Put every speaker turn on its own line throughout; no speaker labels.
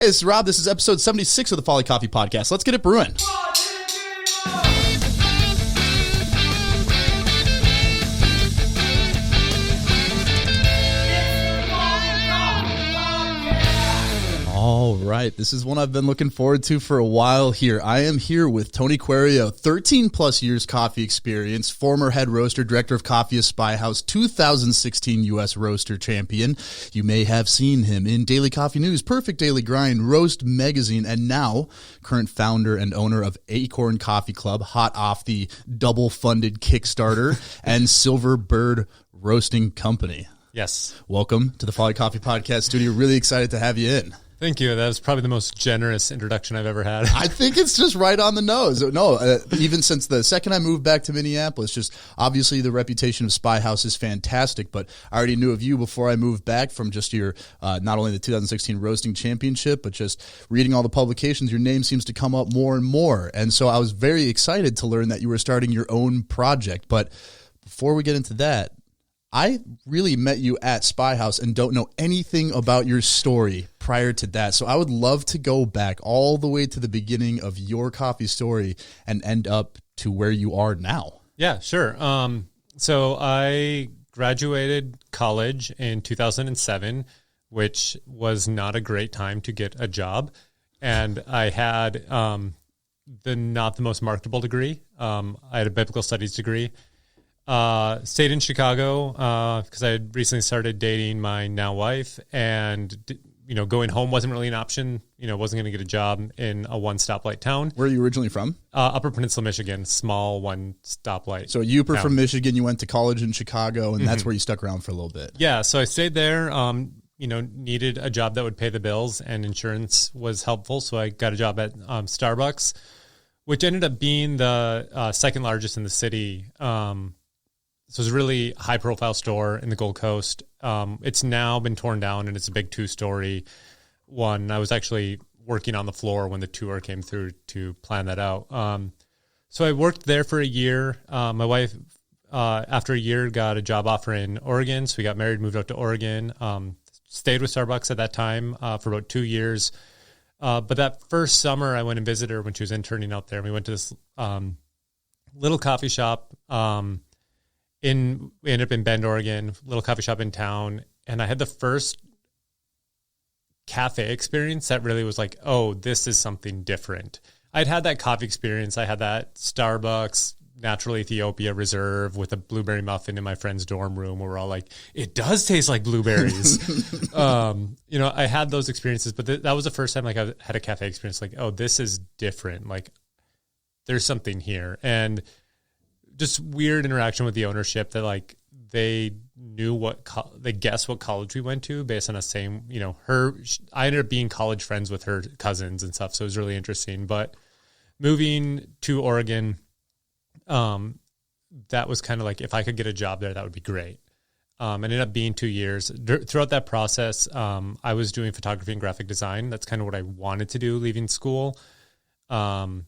Hey, this is Rob. This is episode 76 of the Folly Coffee podcast. Let's get it brewing. All right, this is one I've been looking forward to for a while here. I am here with Tony Querio, 13 plus years coffee experience, former head roaster, director of coffee at Spyhouse, 2016 U.S. roaster champion. You may have seen him in Daily Coffee News, Perfect Daily Grind, Roast Magazine, and now current founder and owner of Acorn Coffee Club, hot off the double-funded Kickstarter, and Silverbird Roasting Company.
Yes.
Welcome to the Folly Coffee podcast studio. Really excited to have you in.
Thank you. That was probably the most generous introduction I've ever had.
I think it's just right on the nose. No, even since the second I moved back to Minneapolis, just obviously the reputation of Spyhouse is fantastic, but I already knew of you before I moved back from just your, not only the 2016 Roasting Championship, but just reading all the publications, your name seems to come up more and more. And so I was very excited to learn that you were starting your own project. But before we get into that, I really met you at Spyhouse and don't know anything about your story prior to that. So I would love to go back all the way to the beginning of your coffee story and end up to where you are now.
Yeah, sure. So I graduated college in 2007, which was not a great time to get a job. And I had not the most marketable degree. I had a biblical studies degree. Stayed in Chicago because I had recently started dating my now wife, and going home wasn't really an option. Wasn't going to get a job in a one stoplight town.
Where are you originally from?
Upper Peninsula, Michigan, small one stoplight.
So you were from Michigan. You went to college in Chicago, and that's where you stuck around for a little bit.
Yeah, so I stayed there. Needed a job that would pay the bills, and insurance was helpful. So I got a job at Starbucks, which ended up being the second largest in the city. So it's a really high-profile store in the Gold Coast. It's now been torn down, and it's a big two-story one. I was actually working on the floor when the tour came through to plan that out. So I worked there for a year. My wife, after a year, got a job offer in Oregon. So we got married, moved out to Oregon. Stayed with Starbucks at that time for about 2 years. But that first summer, I went and visited her when she was interning out there. And we went to this little coffee shop we ended up in Bend, Oregon, little coffee shop in town. And I had the first cafe experience that really was like, oh, this is something different. I'd had that coffee experience. I had that Starbucks Natural Ethiopia Reserve with a blueberry muffin in my friend's dorm room where we're all like, it does taste like blueberries. I had those experiences, but that was the first time I had a cafe experience. Like, oh, this is different. Like there's something here. And just weird interaction with the ownership that like they knew they guessed what college we went to based on the same, I ended up being college friends with her cousins and stuff. So it was really interesting, but moving to Oregon, that was kind of like, if I could get a job there, that would be great. Ended up being 2 years. Throughout that process, I was doing photography and graphic design. That's kind of what I wanted to do leaving school. So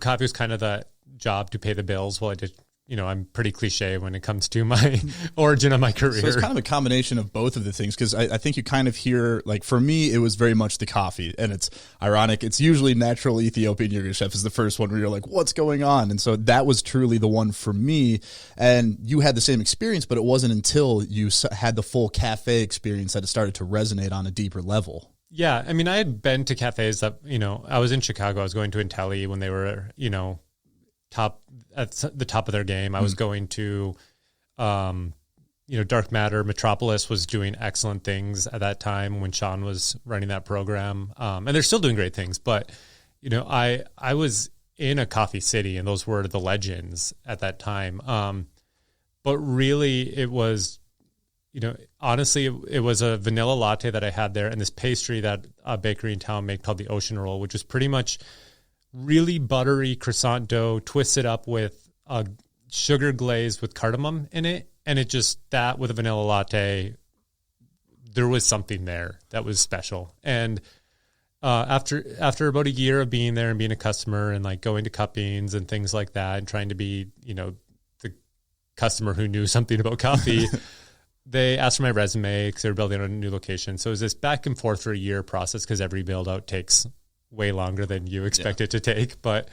coffee was kind of the job to pay the bills while I did, I'm pretty cliche when it comes to my origin of my career.
So it's kind of a combination of both of the things, because I think you kind of hear, like for me, it was very much the coffee, and it's ironic. It's usually Natural Ethiopian Yogurt Chef is the first one where you're like, what's going on? And so that was truly the one for me. And you had the same experience, but it wasn't until you had the full cafe experience that it started to resonate on a deeper level.
Yeah. I mean, I had been to cafes that, I was in Chicago. I was going to Intelli when they were, at the top of their game. I was going to, Dark Matter. Metropolis was doing excellent things at that time when Sean was running that program. And they're still doing great things, but, I was in a coffee city and those were the legends at that time. But really it was, honestly, it was a vanilla latte that I had there and this pastry that a bakery in town made called the Ocean Roll, which was pretty much really buttery croissant dough twisted up with a sugar glaze with cardamom in it. And it just, that with a vanilla latte, there was something there that was special. And after about a year of being there and being a customer and like going to cuppings and things like that and trying to be, the customer who knew something about coffee, they asked for my resume because they were building on a new location. So it was this back and forth for a year process because every build out takes way longer than you expect it to take. But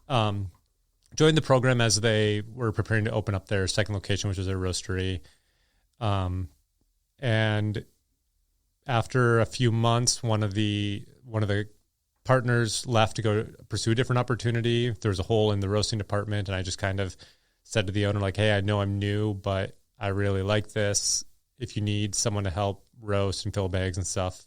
joined the program as they were preparing to open up their second location, which was their roastery. And after a few months, one of the partners left to go pursue a different opportunity. There was a hole in the roasting department, and I just kind of said to the owner, like, hey, I know I'm new, but I really like this. If you need someone to help roast and fill bags and stuff,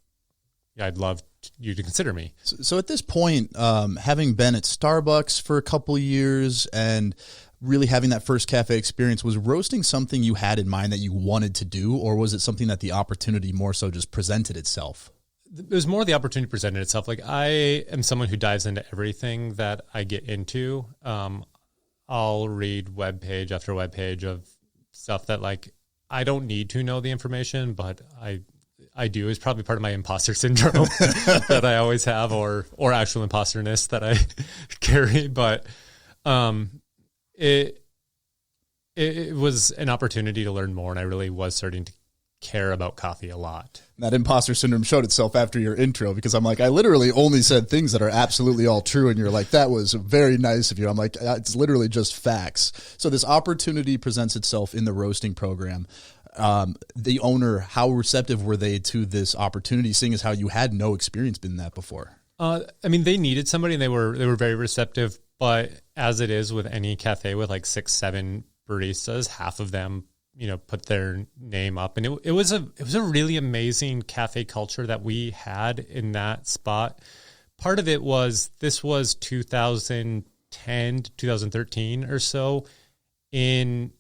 I'd love you to consider me.
So at this point, having been at Starbucks for a couple of years and really having that first cafe experience, was roasting something you had in mind that you wanted to do, or was it something that the opportunity more so just presented itself?
It was more the opportunity presented itself. Like, I am someone who dives into everything that I get into. I'll read web page after web page of stuff that, like, I don't need to know the information, but I do. It's probably part of my imposter syndrome that I always have, or actual imposterness that I carry. But it was an opportunity to learn more, and I really was starting to care about coffee a lot.
That imposter syndrome showed itself after your intro, because I'm like, I literally only said things that are absolutely all true, and you're like, that was very nice of you. I'm like, it's literally just facts. So this opportunity presents itself in the roasting program. The owner, how receptive were they to this opportunity, seeing as how you had no experience in that before?
I mean, they needed somebody, and they were very receptive. But as it is with any cafe with like 6-7 baristas, half of them, put their name up, and it was a really amazing cafe culture that we had in that spot. Part of it was, this was 2010 to 2013 or so, in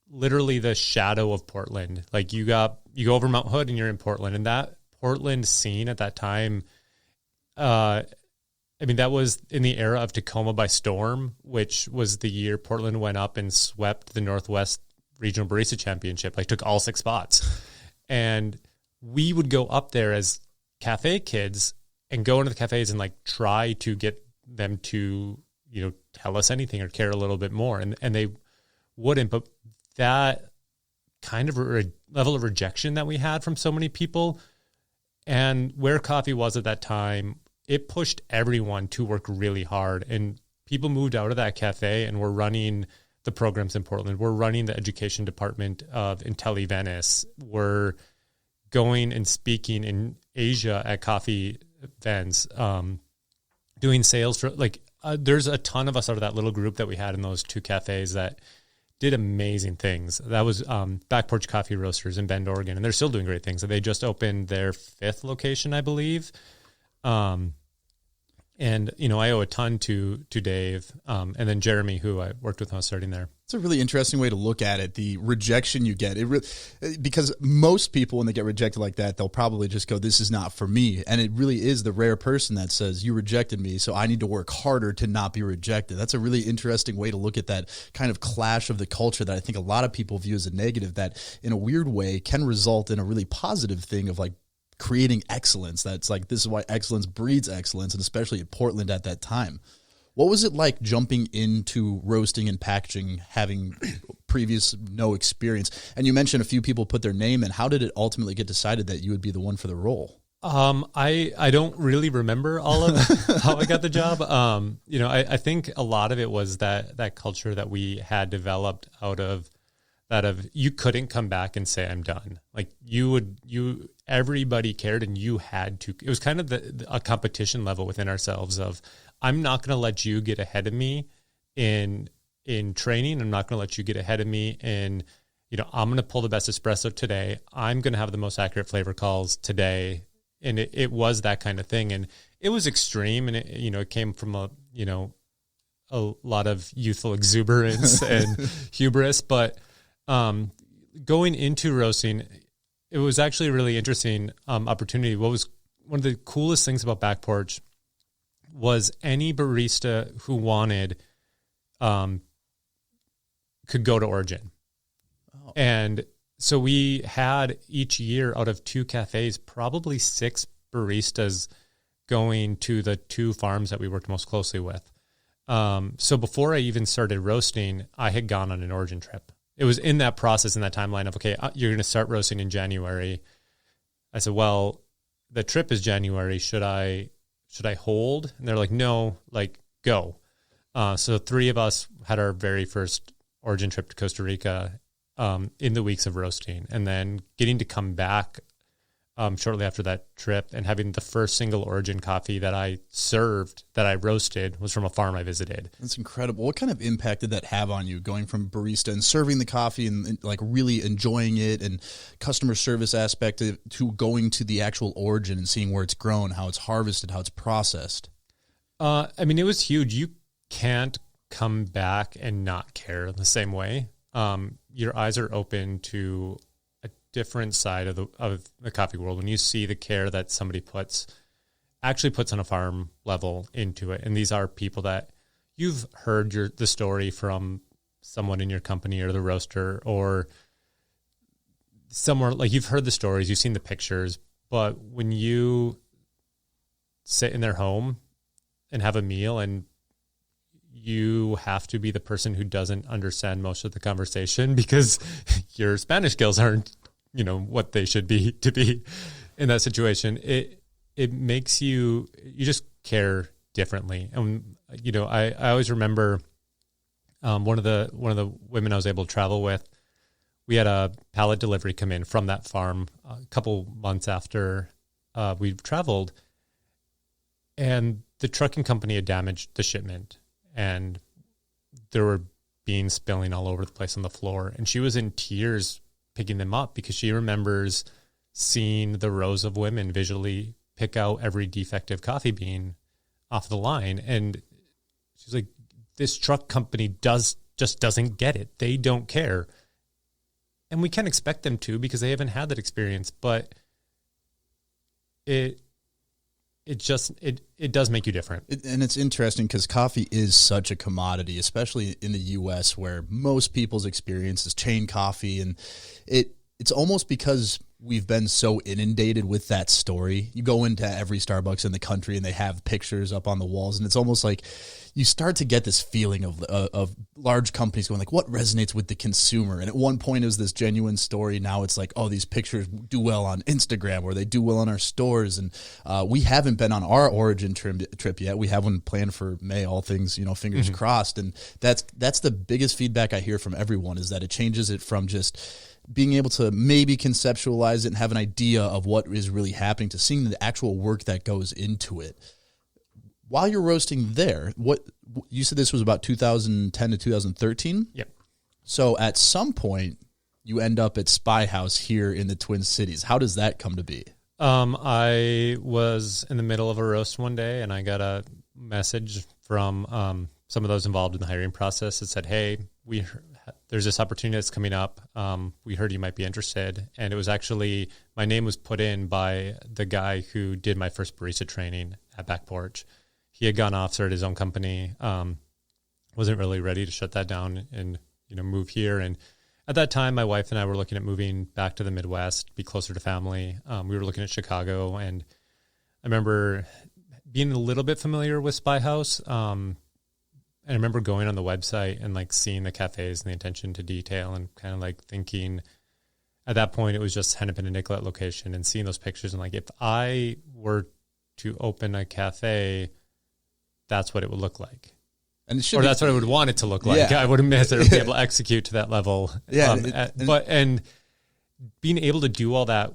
literally the shadow of Portland. Like, you go over Mount Hood and you're in Portland, and that Portland scene at that time, that was in the era of Tacoma by storm, which was the year Portland went up and swept the Northwest Regional Barista Championship, like took all 6 spots. And we would go up there as cafe kids and go into the cafes and like try to get them to, tell us anything or care a little bit more. And they wouldn't. But that kind of level of rejection that we had from so many people, and where coffee was at that time, it pushed everyone to work really hard. And people moved out of that cafe and were running the programs in Portland. We're running the education department of Intelli Venice. We're going and speaking in Asia at coffee events, doing sales for there's a ton of us out of that little group that we had in those 2 cafes that did amazing things. That was Back Porch Coffee Roasters in Bend, Oregon, and they're still doing great things. They just opened their 5th location, I believe. And, I owe a ton to Dave, and then Jeremy, who I worked with when I was starting there.
It's a really interesting way to look at it, the rejection you get. Because most people, when they get rejected like that, they'll probably just go, this is not for me. And it really is the rare person that says, you rejected me, so I need to work harder to not be rejected. That's a really interesting way to look at that kind of clash of the culture that I think a lot of people view as a negative, that in a weird way can result in a really positive thing of like creating excellence. That's like, this is why excellence breeds excellence, and especially at Portland at that time. What was it like jumping into roasting and packaging, having previous no experience? And you mentioned a few people put their name in. How did it ultimately get decided that you would be the one for the role?
I don't really remember all of how I got the job. I think a lot of it was that culture that we had developed out of that of, you couldn't come back and say, I'm done. Like, everybody cared, and you had to. It was kind of a competition level within ourselves of, I'm not going to let you get ahead of me in training. I'm not going to let you get ahead of me in, I'm going to pull the best espresso today. I'm going to have the most accurate flavor calls today. And it was that kind of thing. And it was extreme. And it came from a lot of youthful exuberance and hubris. But going into roasting, it was actually a really interesting opportunity. What was one of the coolest things about Back Porch was any barista who wanted could go to Origin. Oh. And so we had each year out of 2 cafes, probably 6 baristas going to the 2 farms that we worked most closely with. So before I even started roasting, I had gone on an Origin trip. it was in that process, in that timeline of, okay, you're going to start roasting in January. I said, well, the trip is January. Should I hold? And they're like, no, like go. So 3 of us had our very first origin trip to Costa Rica in the weeks of roasting, and then getting to come back shortly after that trip and having the first single origin coffee that I served, that I roasted, was from a farm I visited.
That's incredible. What kind of impact did that have on you, going from barista and serving the coffee and like really enjoying it, and customer service aspect to going to the actual origin and seeing where it's grown, how it's harvested, how it's processed?
I mean, it was huge. You can't come back and not care the same way. Your eyes are open to a different side of the coffee world when you see the care that somebody actually puts on a farm level into it. And these are people that you've heard the story from someone in your company or the roaster or somewhere, like you've heard the stories, you've seen the pictures, but when you sit in their home and have a meal, and you have to be the person who doesn't understand most of the conversation because your Spanish skills aren't, what they should be to be in that situation. It makes you just care differently. And, I always remember one of the women I was able to travel with, we had a pallet delivery come in from that farm a couple months after we traveled, and the trucking company had damaged the shipment, and there were beans spilling all over the place on the floor. And she was in tears picking them up because she remembers seeing the rows of women visually pick out every defective coffee bean off the line. And she's like, this truck company just doesn't get it. They don't care. And we can't expect them to because they haven't had that experience, but it does make you different.
And it's interesting because coffee is such a commodity, especially in the U.S., where most people's experience is chain coffee. And it's almost because we've been so inundated with that story. You go into every Starbucks in the country and they have pictures up on the walls, and it's almost like you start to get this feeling of large companies going like, what resonates with the consumer? And at one point it was this genuine story. Now it's like, oh, these pictures do well on Instagram, or they do well on our stores. And we haven't been on our origin trip yet. We have one planned for May, all things, fingers crossed. And that's the biggest feedback I hear from everyone, is that it changes it from just being able to maybe conceptualize it and have an idea of what is really happening to seeing the actual work that goes into it. While you're roasting there, what you said this was about 2010 to 2013?
Yep.
So at some point, you end up at Spyhouse here in the Twin Cities. How does that come to be?
I was in the middle of a roast one day, and I got a message from some of those involved in the hiring process that said, hey, there's this opportunity that's coming up. We heard you might be interested. And it was actually, my name was put in by the guy who did my first barista training at Back Porch. He had gone off, started his own company, wasn't really ready to shut that down and, move here. And at that time, my wife and I were looking at moving back to the Midwest, be closer to family. We were looking at Chicago, and I remember being a little bit familiar with Spyhouse. And I remember going on the website and like seeing the cafes and the attention to detail, and kind of like thinking at that point, it was just Hennepin and Nicollet location, and seeing those pictures. And like, if I were to open a cafe, that's what it would look like. And it should, or that's what I would want it to look like. Yeah. I wouldn't necessarily be able to execute to that level. Yeah. And being able to do all that,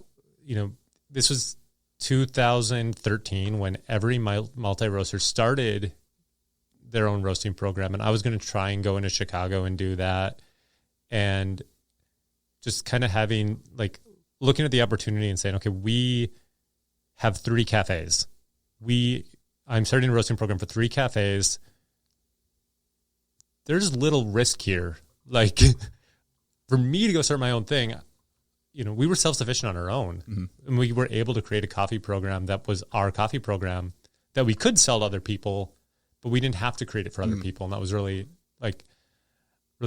this was 2013 when every multi-roaster started their own roasting program. And I was going to try and go into Chicago and do that. And just kind of having, like, looking at the opportunity and saying, okay, we have 3 cafes. I'm starting a roasting program for 3 cafes. There's little risk here. Like, for me to go start my own thing, we were self-sufficient on our own. Mm-hmm. And we were able to create a coffee program that was our coffee program that we could sell to other people, but we didn't have to create it for other people. And that was really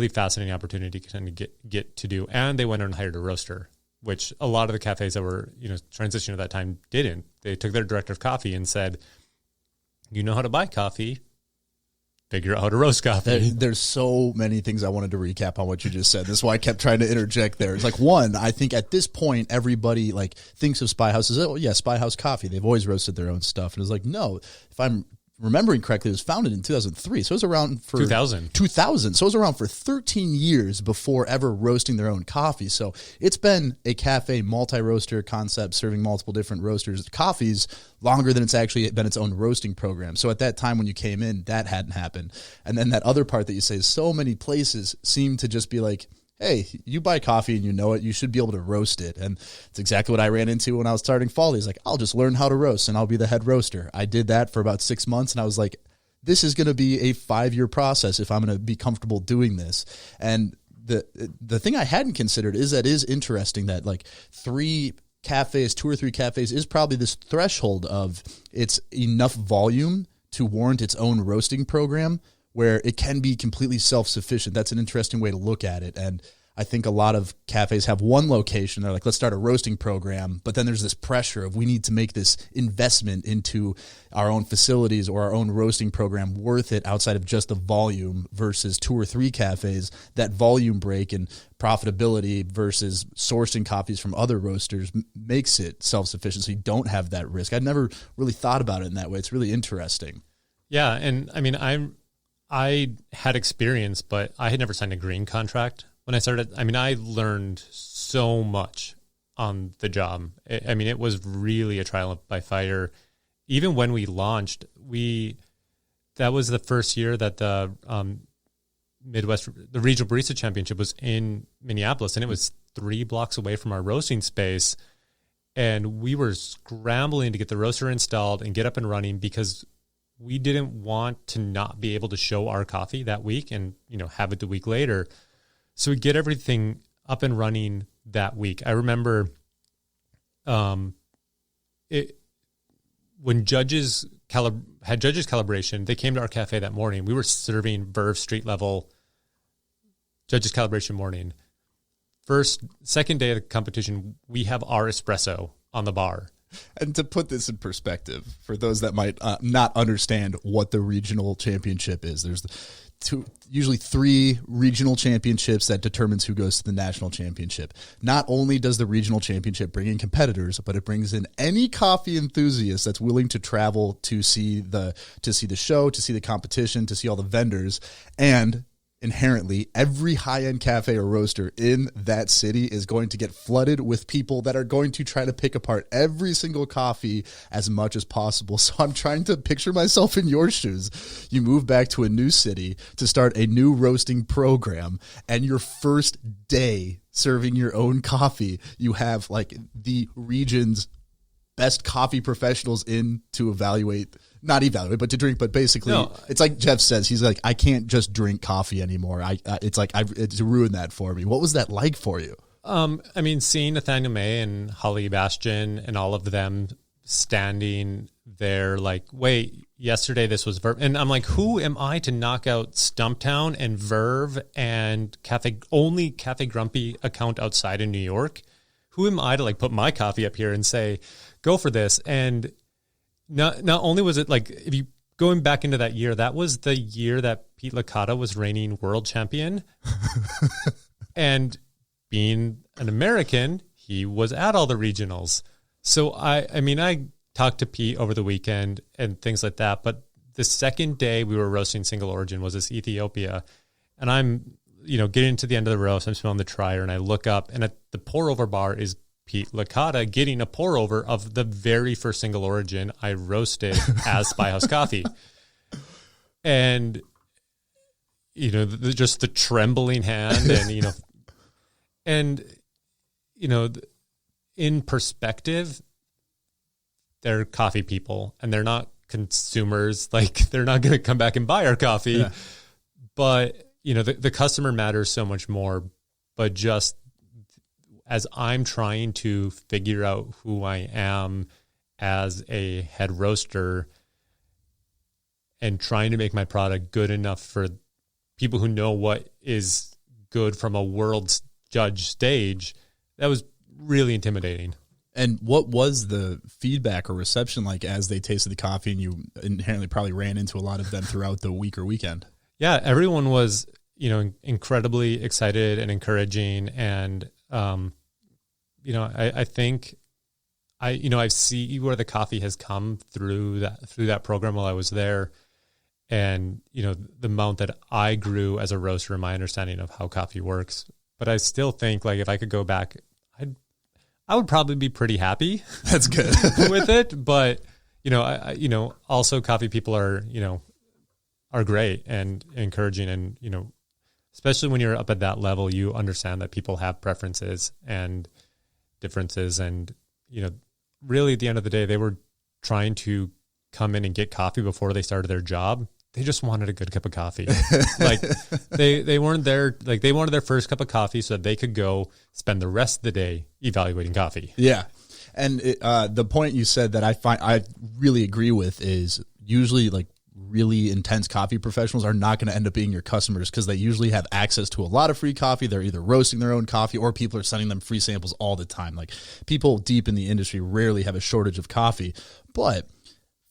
fascinating opportunity to kind of get to do. And they went and hired a roaster, which a lot of the cafes that were, transitioning at that time didn't. They took their director of coffee and said, you know how to buy coffee, figure out how to roast coffee.
There's so many things I wanted to recap on what you just said. That's why I kept trying to interject there. It's like, one, I think at this point, everybody like thinks of Spyhouse as, oh yeah, Spyhouse Coffee. They've always roasted their own stuff. And it's like, no, if I'm remembering correctly, it was founded in 2003. So it was around for 2000. So it was around for 13 years before ever roasting their own coffee. So it's been a cafe multi-roaster concept serving multiple different roasters coffees longer than it's actually been its own roasting program. So at that time when you came in, that hadn't happened. And then that other part that you say is so many places seem to just be like, hey, you buy coffee and you know it, you should be able to roast it. And it's exactly what I ran into when I was starting Folly. It's like, I'll just learn how to roast and I'll be the head roaster. I did that for about 6 months and I was like, this is going to be a 5-year process if I'm going to be comfortable doing this. And the thing I hadn't considered is that it is interesting that like 2 or 3 cafes is probably this threshold of it's enough volume to warrant its own roasting program, where it can be completely self-sufficient. That's an interesting way to look at it. And I think a lot of cafes have one location. They're like, let's start a roasting program. But then there's this pressure of we need to make this investment into our own facilities or our own roasting program worth it outside of just the volume versus 2 or 3 cafes. That volume break and profitability versus sourcing coffees from other roasters makes it self-sufficient. So you don't have that risk. I'd never really thought about it in that way. It's really interesting.
Yeah. And I mean, I had experience, but I had never signed a green contract when I started. I mean, I learned so much on the job. I mean, it was really a trial by fire. Even when we launched, that was the first year that the the Regional Barista Championship was in Minneapolis, and it was 3 blocks away from our roasting space. And we were scrambling to get the roaster installed and get up and running because we didn't want to not be able to show our coffee that week and, have it the week later. So we get everything up and running that week. I remember when judges had judges calibration, they came to our cafe that morning. We were serving Verve street level judges calibration morning. Second day of the competition, we have our espresso on the bar.
And to put this in perspective, for those that might not understand what the regional championship is, there's usually 3 regional championships that determines who goes to the national championship. Not only does the regional championship bring in competitors, but it brings in any coffee enthusiast that's willing to travel to see the show, to see the competition, to see all the vendors. And inherently, every high-end cafe or roaster in that city is going to get flooded with people that are going to try to pick apart every single coffee as much as possible. So I'm trying to picture myself in your shoes. You move back to a new city to start a new roasting program, and your first day serving your own coffee, you have like the region's best coffee professionals in to not evaluate, but to drink. But basically, It's like Jeff says, he's like, I can't just drink coffee anymore. It's ruined that for me. What was that like for you?
I mean, seeing Nathaniel May and Holly Bastian and all of them standing there like, wait, yesterday this was Verve. And I'm like, who am I to knock out Stumptown and Verve and Cafe Grumpy account outside in New York? Who am I to like put my coffee up here and say, go for this? And not only was it like, if you going back into that year, that was the year that Pete Licata was reigning world champion. And being an American, he was at all the regionals. So I mean, I talked to Pete over the weekend and things like that. But the second day we were roasting single origin was this Ethiopia. And I'm, getting to the end of the roast, I'm smelling the trier and I look up and at the pour over bar is Pete Licata getting a pour over of the very first single origin I roasted as Spyhouse Coffee. And, just the trembling hand and, in perspective, they're coffee people and they're not consumers. Like they're not going to come back and buy our coffee, yeah. But the customer matters so much more, but just as I'm trying to figure out who I am as a head roaster and trying to make my product good enough for people who know what is good from a world judge stage, that was really intimidating.
And what was the feedback or reception like as they tasted the coffee and you inherently probably ran into a lot of them throughout the week or weekend?
Yeah, everyone was, incredibly excited and encouraging. And, I think I see where the coffee has come through that program while I was there. And, the amount that I grew as a roaster in my understanding of how coffee works. But I still think like if I could go back, I would probably be pretty happy.
That's good
with it. But, also coffee people are great and encouraging. And, especially when you're up at that level, you understand that people have preferences and differences. And, really at the end of the day, they were trying to come in and get coffee before they started their job. They just wanted a good cup of coffee. Like they weren't there. Like they wanted their first cup of coffee so that they could go spend the rest of the day evaluating coffee.
Yeah. And the point you said that I really agree with is usually like really intense coffee professionals are not going to end up being your customers because they usually have access to a lot of free coffee. They're either roasting their own coffee or people are sending them free samples all the time. Like people deep in the industry rarely have a shortage of coffee, but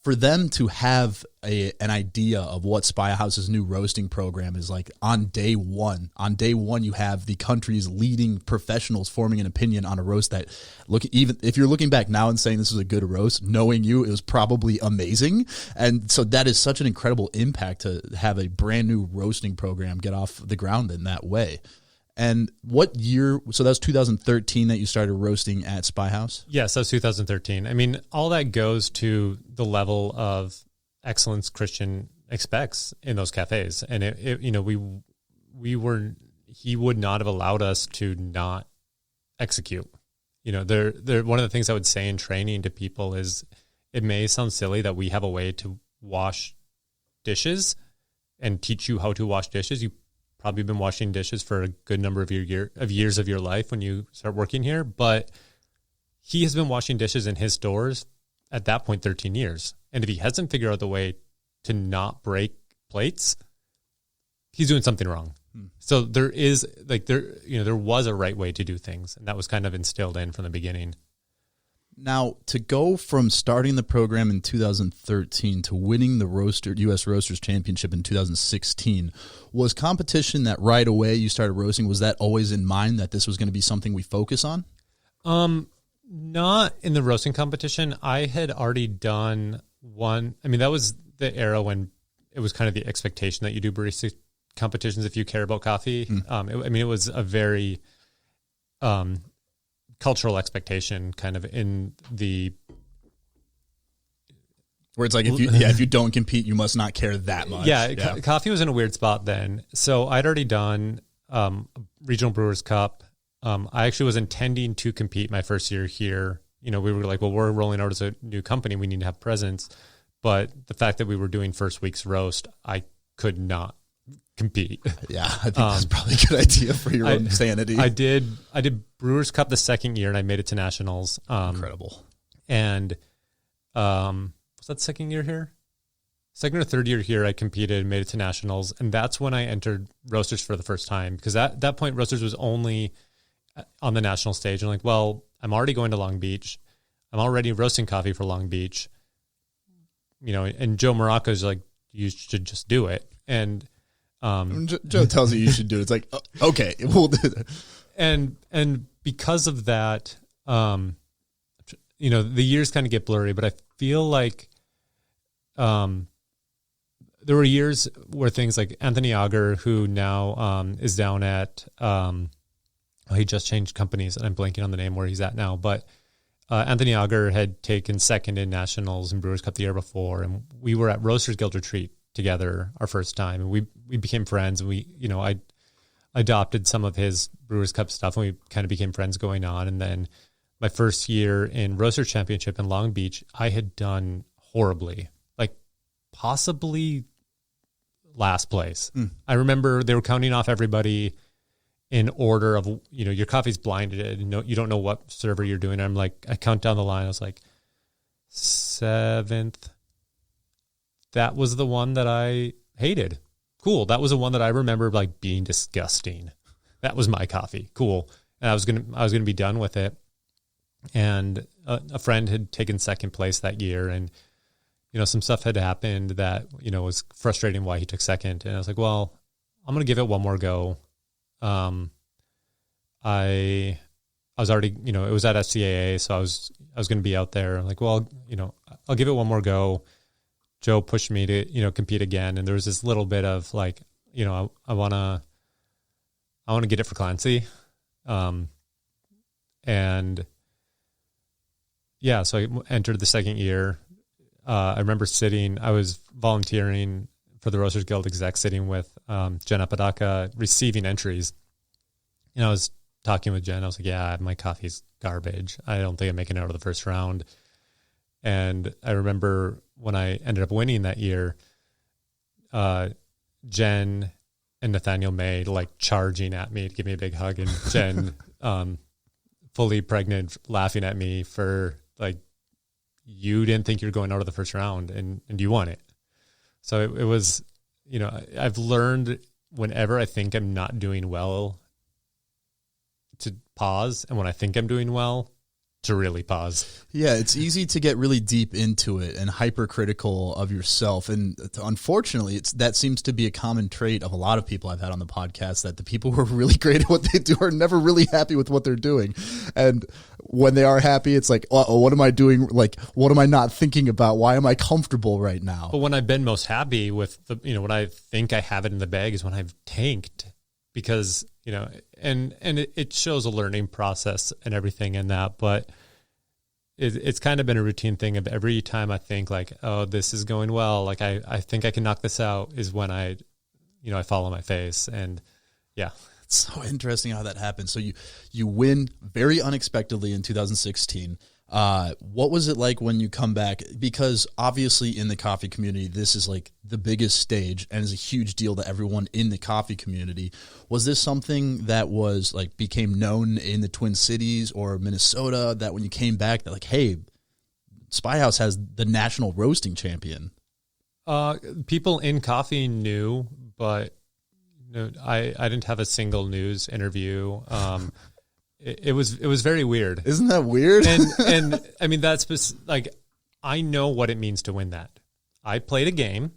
for them to have an idea of what Spyhouse's new roasting program is like on day one, you have the country's leading professionals forming an opinion on a roast that even if you're looking back now and saying this is a good roast, knowing you, it was probably amazing. And so that is such an incredible impact to have a brand new roasting program get off the ground in that way. And what year, so that was 2013 that you started roasting at Spyhouse?
Yes, that was 2013. I mean, all that goes to the level of excellence Christian expects in those cafes. And he would not have allowed us to not execute. One of the things I would say in training to people is it may sound silly that we have a way to wash dishes and teach you how to wash dishes. You probably been washing dishes for a good number of years of your life when you start working here. But he has been washing dishes in his stores at that point 13 years. And if he hasn't figured out the way to not break plates, he's doing something wrong. So there was a right way to do things. And that was kind of instilled in from the beginning.
Now, to go from starting the program in 2013 to winning the U.S. Roasters Championship in 2016, was competition that right away you started roasting, was that always in mind that this was going to be something we focus on?
Not in the roasting competition. I had already done one. I mean, that was the era when it was kind of the expectation that you do barista competitions if you care about coffee. It was a very cultural expectation kind of in the
where it's like if you don't compete you must not care that much.
Coffee was in a weird spot then. So I'd already done Regional Brewers Cup. I actually was intending to compete my first year here. We were like, well, we're rolling out as a new company, we need to have presence. But the fact that we were doing first week's roast, I could not compete.
Yeah, I think that's probably a good idea for your own sanity.
I did Brewers Cup the second year, and I made it to nationals.
Incredible.
And was that second year here? Second or third year here, I competed, made it to nationals, and that's when I entered Roasters for the first time. Because at that point, Roasters was only on the national stage. I'm like, well, I'm already going to Long Beach. I'm already roasting coffee for Long Beach. And Joe Morocco's like, you should just do it. And
Joe tells you should do it. It's like, okay, we'll do that.
And because of that, the years kind of get blurry, but I feel like there were years where things like Anthony Auger, who now is down at, he just changed companies, and I'm blanking on the name where he's at now, but Anthony Auger had taken second in nationals and Brewers Cup the year before, and we were at Roasters Guild Retreat together our first time, and we became friends, and I adopted some of his Brewers Cup stuff, and we kind of became friends going on. And then my first year in Roasters Championship in Long Beach, I had done horribly, like possibly last place. I remember they were counting off everybody in order of, your coffee's blinded and you don't know what server you're doing. I'm like, I count down the line. I was like, 7th. That was the one that I hated. Cool. That was the one that I remember like being disgusting. That was my coffee. Cool. And I was going to be done with it. And a friend had taken second place that year, and some stuff had happened that was frustrating why he took second. And I was like, well, I'm gonna give it one more go. I was already, it was at SCAA, so I was going to be out there. I'm like, well, I'll give it one more go. Joe pushed me to, compete again. And there was this little bit of like, I want to get it for Clancy. And yeah, so I entered the second year. I remember I was volunteering for the Roasters Guild exec, sitting with Jen Apodaca, receiving entries. I was talking with Jen. I was like, yeah, my coffee's garbage. I don't think I'm making it out of the first round. And I remember when I ended up winning that year, Jen and Nathaniel May like charging at me to give me a big hug, and Jen fully pregnant laughing at me for like, you didn't think you were going out of the first round and you won it. So it was, I've learned whenever I think I'm not doing well to pause, and when I think I'm doing well, to really pause.
Yeah, it's easy to get really deep into it and hypercritical of yourself. And unfortunately, that seems to be a common trait of a lot of people I've had on the podcast, that the people who are really great at what they do are never really happy with what they're doing. And when they are happy, it's like, oh, what am I doing? Like, what am I not thinking about? Why am I comfortable right now?
But when I've been most happy with when I think I have it in the bag is when I've tanked, because, and it shows a learning process and everything in that, but it's kind of been a routine thing of every time I think like, oh, this is going well, like I think I can knock this out, is when I fall on my face. And yeah.
It's so interesting how that happens. So you win very unexpectedly in 2016. What was it like when you come back? Because obviously in the coffee community, this is like the biggest stage and is a huge deal to everyone in the coffee community. Was this something that was like became known in the Twin Cities or Minnesota, that when you came back that like, hey, Spyhouse has the national roasting champion?
People in coffee knew, but I didn't have a single news interview. It was very weird.
Isn't that weird?
And I mean, that's like, I know what it means to win that. I played a game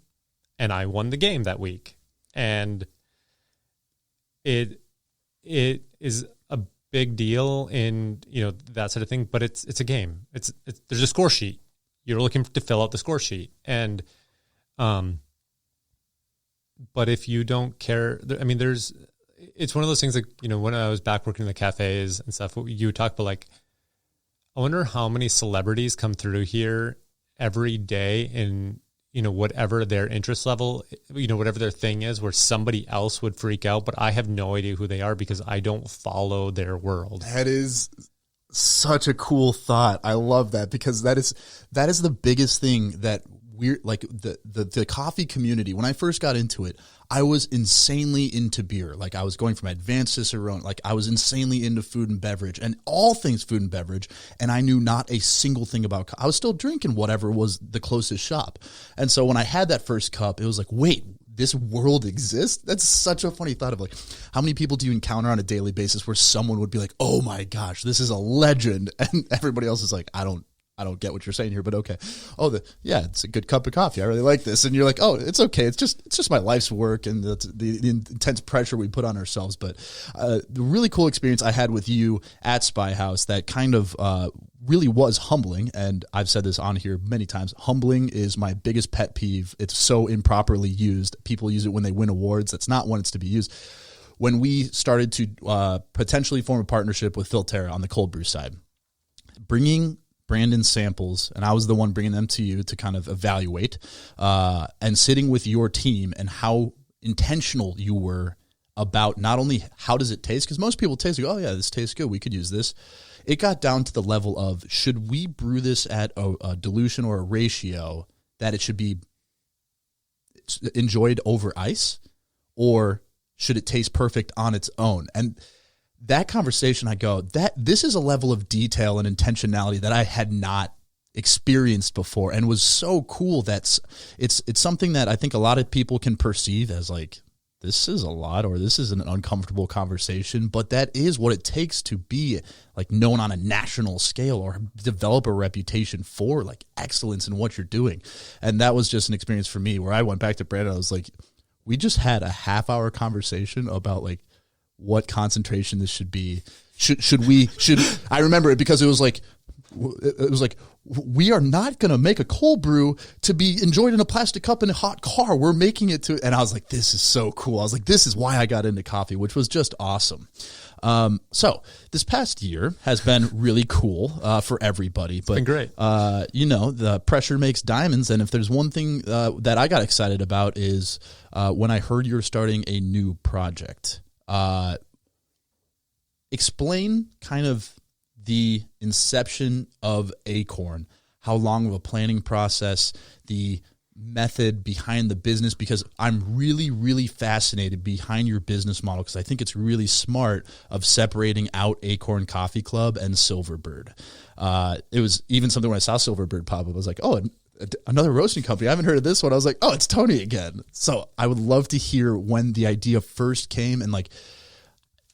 and I won the game that week. And it is a big deal in, that sort of thing, but it's a game. There's a score sheet. You're looking to fill out the score sheet. And, but if you don't care, I mean, it's one of those things like, when I was back working in the cafes and stuff, you talk about like, I wonder how many celebrities come through here every day in, whatever their interest level, whatever their thing is, where somebody else would freak out, but I have no idea who they are because I don't follow their world.
That is such a cool thought. I love that, because that is the biggest thing that we're like the coffee community. When I first got into it, I was insanely into beer. Like I was going from advanced Cicerone, like I was insanely into food and beverage and all things food and beverage. And I knew not a single thing about, I was still drinking whatever was the closest shop. And so when I had that first cup, it was like, wait, this world exists? That's such a funny thought of like, how many people do you encounter on a daily basis where someone would be like, oh my gosh, this is a legend. And everybody else is like, I don't get what you're saying here, but okay. Oh, it's a good cup of coffee. I really like this. And you're like, oh, it's okay. It's just my life's work and the intense pressure we put on ourselves. But the really cool experience I had with you at Spyhouse that kind of really was humbling. And I've said this on here many times. Humbling is my biggest pet peeve. It's so improperly used. People use it when they win awards. That's not when it's to be used. When we started to potentially form a partnership with Phil Terra on the cold brew side, bringing Brandon samples, and I was the one bringing them to you to kind of evaluate, and sitting with your team and how intentional you were about not only how does it taste, because most people taste like, oh yeah, this tastes good, we could use this. It got down to the level of, should we brew this at a dilution or a ratio that it should be enjoyed over ice, or should it taste perfect on its own? And that conversation, I go, this is a level of detail and intentionality that I had not experienced before, and was so cool. It's something that I think a lot of people can perceive as like this is a lot, or this is an uncomfortable conversation, but that is what it takes to be like known on a national scale or develop a reputation for like excellence in what you're doing. And that was just an experience for me where I went back to Brandon. I was like, we just had a half-hour conversation about like what concentration this should be. Should I remember it because it was like we are not going to make a cold brew to be enjoyed in a plastic cup in a hot car. We're making it to, and I was like, this is so cool. I was like, this is why I got into coffee, which was just awesome. So this past year has been really cool for everybody. But
been great.
The pressure makes diamonds. And if there's one thing that I got excited about is when I heard you're starting a new project. Explain kind of the inception of Acorn, how long of a planning process, the method behind the business, because I'm really, really fascinated behind your business model because I think it's really smart of separating out Acorn Coffee Club and Silverbird. It was even something when I saw Silverbird pop up, I was like, oh, another roasting company. I haven't heard of this one. I was like, oh, it's Tony again. So I would love to hear when the idea first came and like,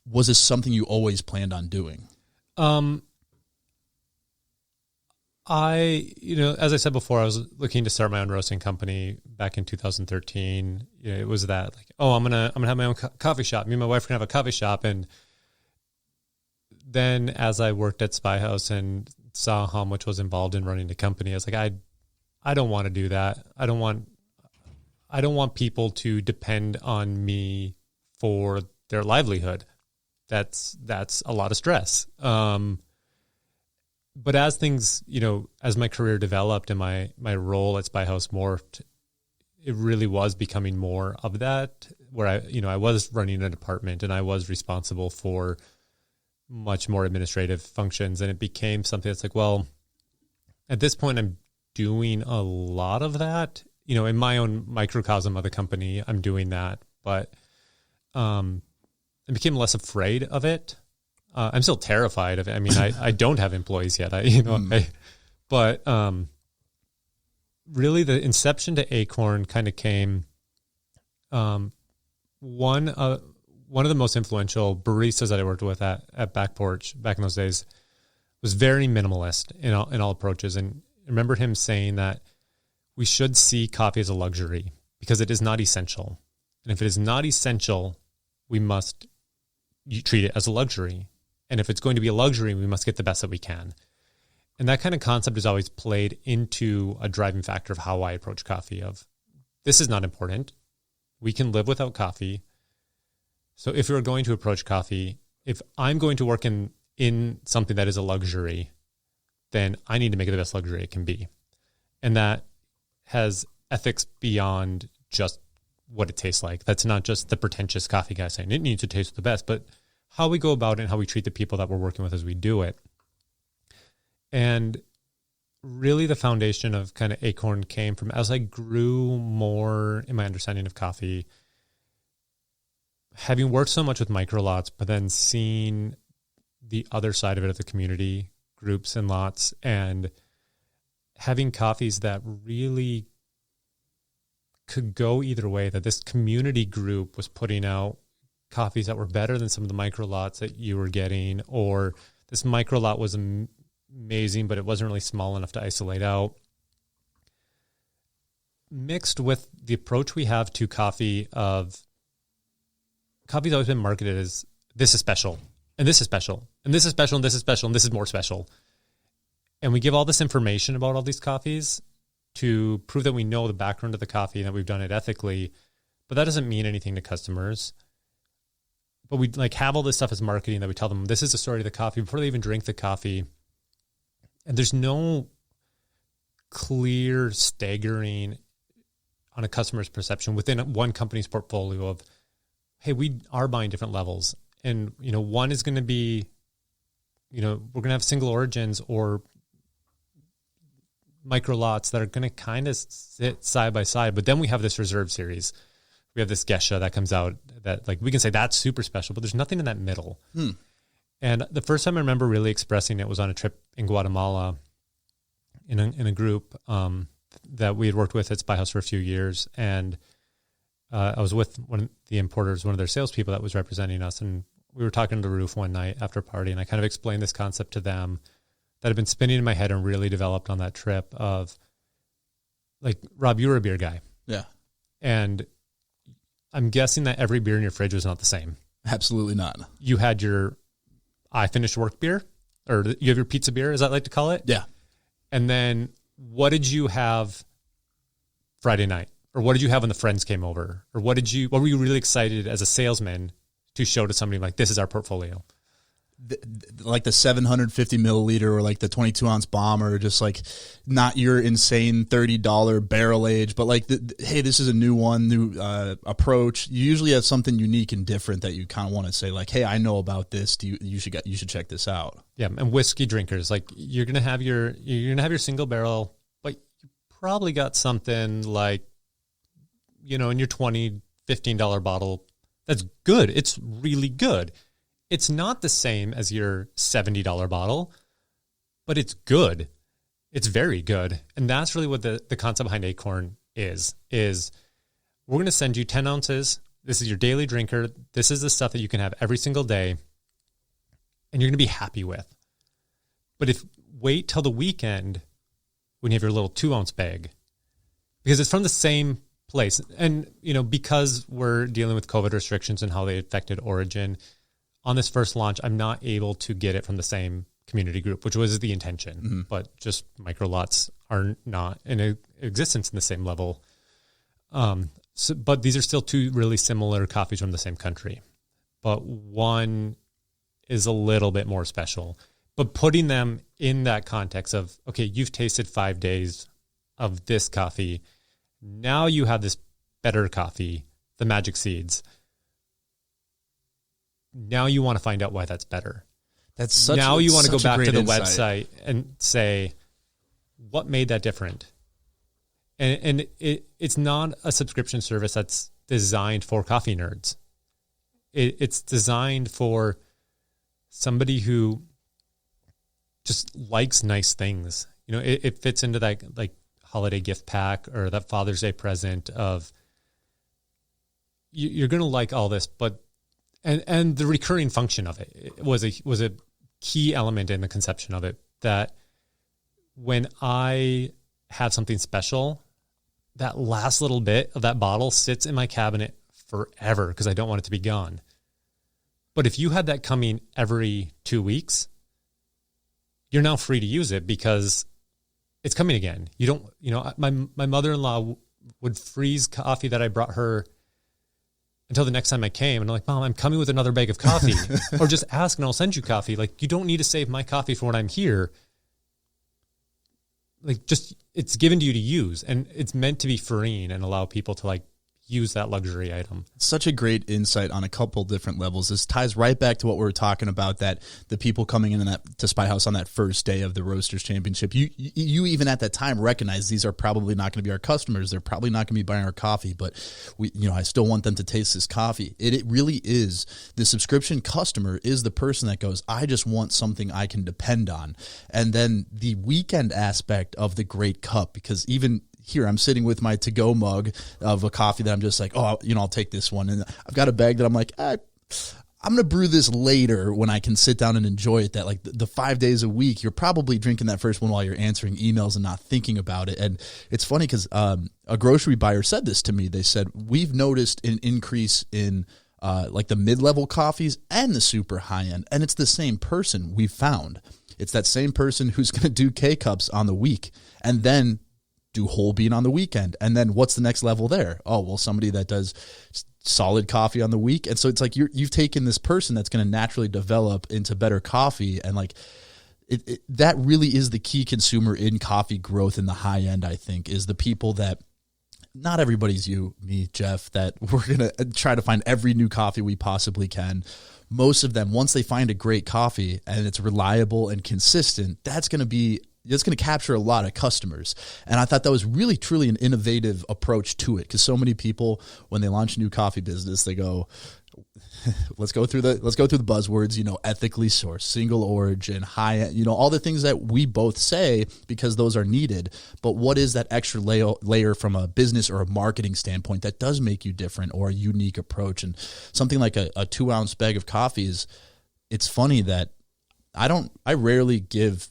was this something you always planned on doing?
As I said before, I was looking to start my own roasting company back in 2013. It was that like, oh, I'm gonna have my own coffee shop. Me and my wife are gonna have a coffee shop. And then as I worked at Spyhouse and saw how much was involved in running the company, I was like, I don't want to do that. I don't want people to depend on me for their livelihood. That's a lot of stress. But as things, as my career developed and my role at Spyhouse morphed, it really was becoming more of that, where I was running a department and I was responsible for much more administrative functions. And it became something that's like, well, at this point, I'm doing a lot of that, in my own microcosm of the company, I'm doing that. But I became less afraid of it. I'm still terrified of it. I mean, I don't have employees yet. But really the inception to Acorn kind of came. One of the most influential baristas that I worked with at Back Porch back in those days was very minimalist in all approaches. And I remember him saying that we should see coffee as a luxury because it is not essential. And if it is not essential, we must treat it as a luxury. And if it's going to be a luxury, we must get the best that we can. And that kind of concept has always played into a driving factor of how I approach coffee of this is not important. We can live without coffee. So if you're going to approach coffee, if I'm going to work in something that is a luxury, then I need to make it the best luxury it can be. And that has ethics beyond just what it tastes like. That's not just the pretentious coffee guy saying it needs to taste the best, but how we go about it and how we treat the people that we're working with as we do it. And really the foundation of kind of Acorn came from as I grew more in my understanding of coffee, having worked so much with micro lots, but then seeing the other side of it of the community groups and lots and having coffees that really could go either way, that this community group was putting out coffees that were better than some of the micro lots that you were getting, or this micro lot was amazing, but it wasn't really small enough to isolate out. Mixed with the approach we have to coffee's always been marketed as this is special, and this is special, and this is special, and this is special, and this is more special. And we give all this information about all these coffees to prove that we know the background of the coffee and that we've done it ethically, but that doesn't mean anything to customers. But we have all this stuff as marketing that we tell them, this is the story of the coffee before they even drink the coffee. And there's no clear staggering on a customer's perception within one company's portfolio of, hey, we are buying different levels. And, one is going to be, we're going to have single origins or micro lots that are going to kind of sit side by side. But then we have this reserve series. We have this Gesha that comes out that we can say that's super special, but there's nothing in that middle. And the first time I remember really expressing it was on a trip in Guatemala in a group that we had worked with at Spyhouse for a few years. And I was with one of the importers, one of their salespeople that was representing us, and we were talking to the roof one night after a party, and I kind of explained this concept to them that had been spinning in my head and really developed on that trip of, like, Rob, you were a beer guy.
Yeah.
And I'm guessing that every beer in your fridge was not the same.
Absolutely not.
You had your I finished work beer, or you have your pizza beer, as I like to call it.
Yeah.
And then what did you have Friday night? Or what did you have when the friends came over? Or what were you really excited as a salesman to show to somebody, like, this is our portfolio?
Like the 750 milliliter or like the 22 ounce bomb, or just like not your insane $30 barrel age, but like, hey, this is a new one, new approach. You usually have something unique and different that you kind of want to say, like, hey, I know about this. You should check this out. Yeah.
And whiskey drinkers, like, you're going to have your single barrel, but you probably got something like, in your $20, $15 bottle. That's good. It's really good. It's not the same as your $70 bottle, but it's good. It's very good. And that's really what the concept behind Acorn is we're going to send you 10 ounces. This is your daily drinker. This is the stuff that you can have every single day and you're going to be happy with. But wait till the weekend when you have your little 2 ounce bag, because it's from the same place. And, because we're dealing with COVID restrictions and how they affected Origin, on this first launch, I'm not able to get it from the same community group, which was the intention, but just micro lots are not in existence in the same level. But these are still two really similar coffees from the same country, but one is a little bit more special. But putting them in that context of, okay, you've tasted 5 days of this coffee. Now you have this better coffee, the Magic Seeds. Now you want to find out why that's better. You want to go back to the website and say, what made that different? And it's not a subscription service that's designed for coffee nerds. It's designed for somebody who just likes nice things. It fits into that, like, holiday gift pack or that Father's Day present of, you're going to like all this, but and the recurring function of it was a key element in the conception of it, that when I have something special, that last little bit of that bottle sits in my cabinet forever because I don't want it to be gone. But if you had that coming every 2 weeks, you're now free to use it because it's coming again. You don't, my mother-in-law would freeze coffee that I brought her until the next time I came, and I'm like, Mom, I'm coming with another bag of coffee. Or just ask and I'll send you coffee. Like, you don't need to save my coffee for when I'm here. Like, just, it's given to you to use, and it's meant to be freeing and allow people to, like, use that luxury item. Such a great insight on a couple different levels. This ties right back to what we were talking about, that the people coming in to Spyhouse on that first day of the Roasters Championship, you even at that time recognize these are probably not going to be our customers. They're probably not going to be buying our coffee, but I still want them to taste this coffee. It really is, the subscription customer is the person that goes, I just want something I can depend on. And then the weekend aspect of the great cup, because even here, I'm sitting with my to-go mug of a coffee that I'm just like, I'll take this one. And I've got a bag that I'm like, I'm going to brew this later when I can sit down and enjoy it. That, like, the 5 days a week, you're probably drinking that first one while you're answering emails and not thinking about it. And it's funny because a grocery buyer said this to me. They said, we've noticed an increase in like the mid-level coffees and the super high-end. And it's the same person we've found. It's that same person who's going to do K-Cups on the week and then do whole bean on the weekend. And then what's the next level there? Oh, well, somebody that does solid coffee on the week. And so it's like you've taken this person that's going to naturally develop into better coffee. And like that really is the key consumer in coffee growth in the high end, I think, is the people that, not everybody's you, me, Jeff, that we're going to try to find every new coffee we possibly can. Most of them, once they find a great coffee and it's reliable and consistent, that's going to capture a lot of customers. And I thought that was really, truly an innovative approach to it, because so many people, when they launch a new coffee business, they go,
let's go through the buzzwords, ethically sourced, single origin, high end, all the things that we both say because those are needed. But what is that extra layer from a business or a marketing standpoint that does make you different or a unique approach? And something like a 2-ounce bag of coffee it's funny that I rarely give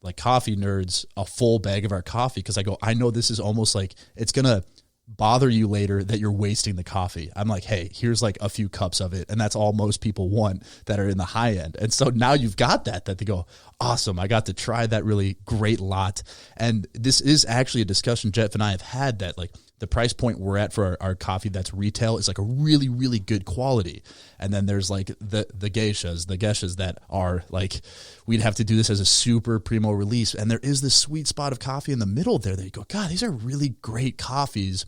like coffee nerds a full bag of our coffee because I know this is almost like it's going to bother you later that you're wasting the coffee. I'm like, hey, here's like a few cups of it. And that's all most people want that are in the high end. And so now you've got that they go, awesome. I got to try that really great lot. And this is actually a discussion Jeff and I have had that like the price point we're at for our coffee that's retail is like a really, really good quality. And then there's like the geishas that are like, we'd have to do this as a super primo release. And there is this sweet spot of coffee in the middle there that you go, God, these are really great coffees.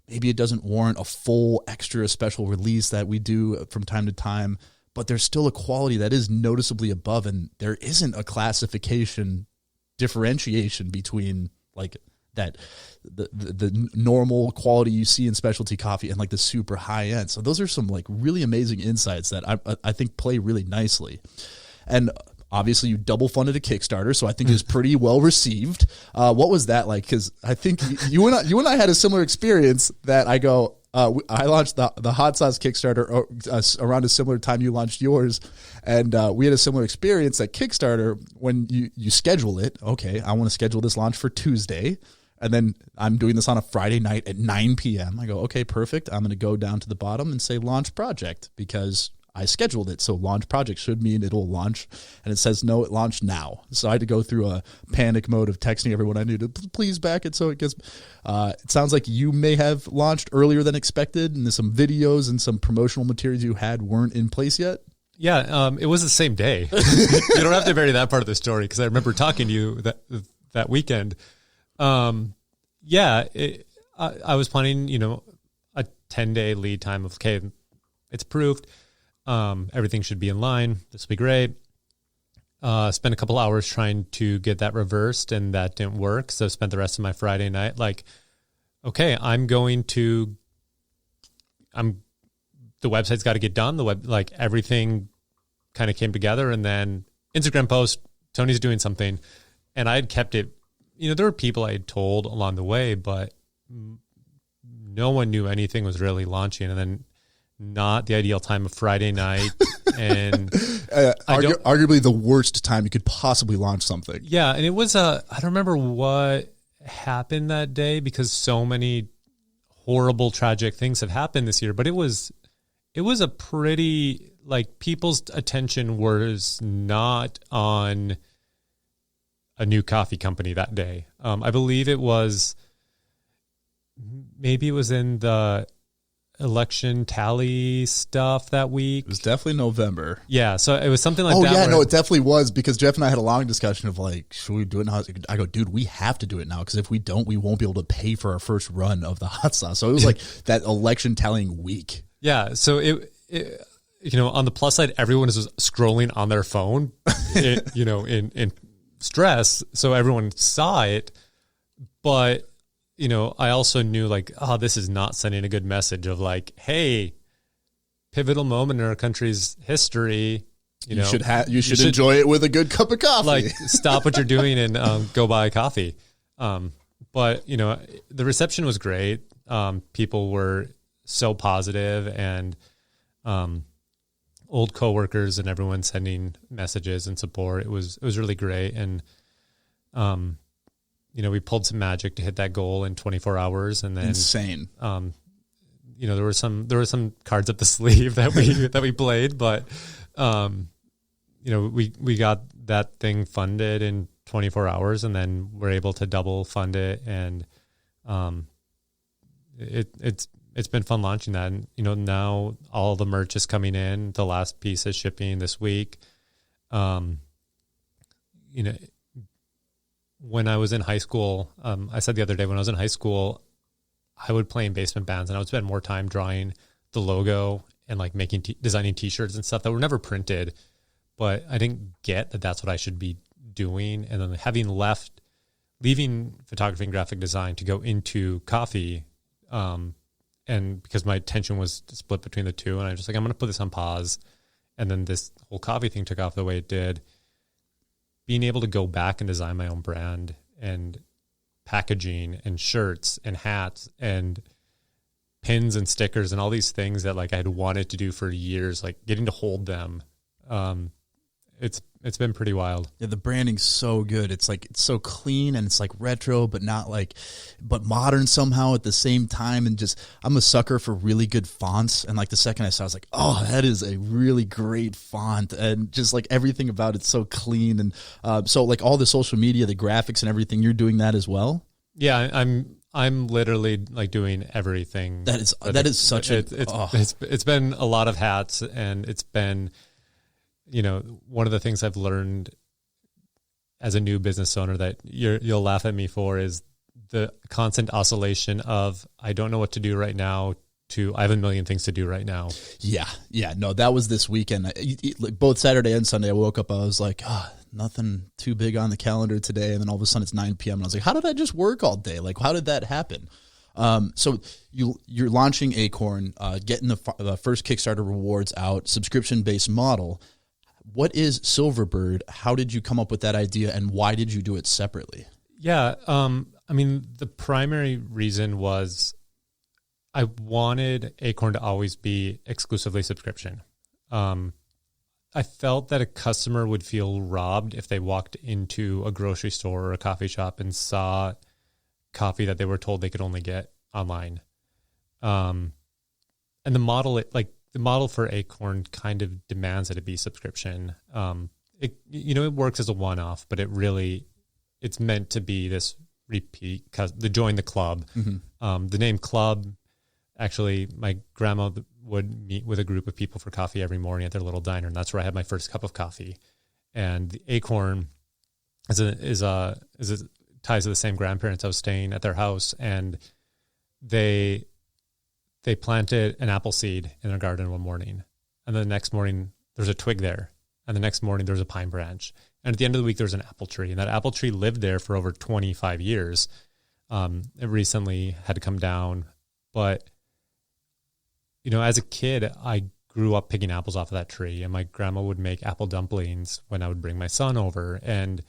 Maybe it doesn't warrant a full extra special release that we do from time to time, but there's still a quality that is noticeably above. And there isn't a classification differentiation between like that the normal quality you see in specialty coffee and like the super high end. So those are some like really amazing insights that I think play really nicely. And obviously you double funded a Kickstarter, so I think it was pretty well received. What was that like? Because I think you and I had a similar experience that I go, I launched the hot sauce Kickstarter around a similar time you launched yours. And we had a similar experience at Kickstarter when you schedule it. Okay, I want to schedule this launch for Tuesday. And then I'm doing this on a Friday night at 9 p.m. I go, okay, perfect. I'm going to go down to the bottom and say launch project because I scheduled it. So launch project should mean it'll launch. And it says, no, it launched now. So I had to go through a panic mode of texting everyone I knew to please back it. So it gets, it sounds like you may have launched earlier than expected and some videos and some promotional materials you had weren't in place yet.
Yeah, it was the same day. You don't have to vary that part of the story because I remember talking to you that weekend. I was planning, a 10-day lead time of, okay, it's approved. Everything should be in line. This will be great. Spent a couple hours trying to get that reversed and that didn't work. So I spent the rest of my Friday night like, okay, the website's got to get done. Everything kind of came together and then Instagram post, Tony's doing something. And I had kept it, there were people I had told along the way, but no one knew anything was really launching. And then not the ideal time of Friday night. And
arguably the worst time you could possibly launch something.
Yeah. And it was I don't remember what happened that day because so many horrible, tragic things have happened this year, but it was a pretty, like, people's attention was not on a new coffee company that day. I believe it was in the election tally stuff that week.
It was definitely November.
Yeah, so it was something like that.
Oh, yeah, no, it definitely was because Jeff and I had a long discussion of like, should we do it now? I go, dude, we have to do it now because if we don't, we won't be able to pay for our first run of the hot sauce. So it was like that election tallying week.
Yeah, so it on the plus side, everyone is scrolling on their phone, in stress, so everyone saw it, but I also knew like, this is not sending a good message of like, hey, pivotal moment in our country's history, you should
enjoy it with a good cup of coffee.
Like, stop what you're doing and go buy coffee. But the reception was great. People were so positive, and old coworkers and everyone sending messages and support. It was really great. And, we pulled some magic to hit that goal in 24 hours and then
insane.
There were some cards up the sleeve that we played, but, we got that thing funded in 24 hours and then we're able to double fund it. And, it's been fun launching that. And, now all the merch is coming in. The last piece is shipping this week. When I was in high school, I said the other day, when I was in high school, I would play in basement bands and I would spend more time drawing the logo and like designing t-shirts and stuff that were never printed, but I didn't get that that's what I should be doing. And then leaving photography and graphic design to go into coffee, and because my attention was split between the two, and I was just like, I'm going to put this on pause. And then this whole coffee thing took off the way it did. Being able to go back and design my own brand and packaging and shirts and hats and pins and stickers and all these things that like I had wanted to do for years, like getting to hold them. It's been pretty wild.
Yeah, the branding's so good. It's like it's so clean and it's like retro, but not like, but modern somehow at the same time. And just I'm a sucker for really good fonts. And like the second I saw, I was like, oh, that is a really great font, and just like everything about it's so clean. And so like all the social media, the graphics and everything, you're doing that as well.
Yeah, I'm literally like doing everything.
That is such
it's been a lot of hats, and it's been, you know, one of the things I've learned as a new business owner that you'll laugh at me for is the constant oscillation of I don't know what to do right now to I have a million things to do right now.
Yeah. No, that was this weekend. Both Saturday and Sunday, I woke up, I was like, nothing too big on the calendar today. And then all of a sudden it's 9 p.m. and I was like, how did I just work all day? Like, how did that happen? So you're launching Acorn, getting the first Kickstarter rewards out, subscription-based model. What is Silverbird? How did you come up with that idea, and why did you do it separately?
Yeah, I mean, the primary reason was I wanted Acorn to always be exclusively subscription. I felt that a customer would feel robbed if they walked into a grocery store or a coffee shop and saw coffee that they were told they could only get online. And the model for Acorn kind of demands that it be subscription. It works as a one-off, but it's meant to be this repeat, because the join the club. Mm-hmm. The name club, actually, my grandma would meet with a group of people for coffee every morning at their little diner, and that's where I had my first cup of coffee. And the Acorn is ties to the same grandparents. I was staying at their house, and they planted an apple seed in their garden one morning, and then the next morning there's a twig there, and the next morning there's a pine branch, and at the end of the week there's an apple tree, and that apple tree lived there for over 25 years. It recently had to come down, but as a kid, I grew up picking apples off of that tree, and my grandma would make apple dumplings when I would bring my son over, and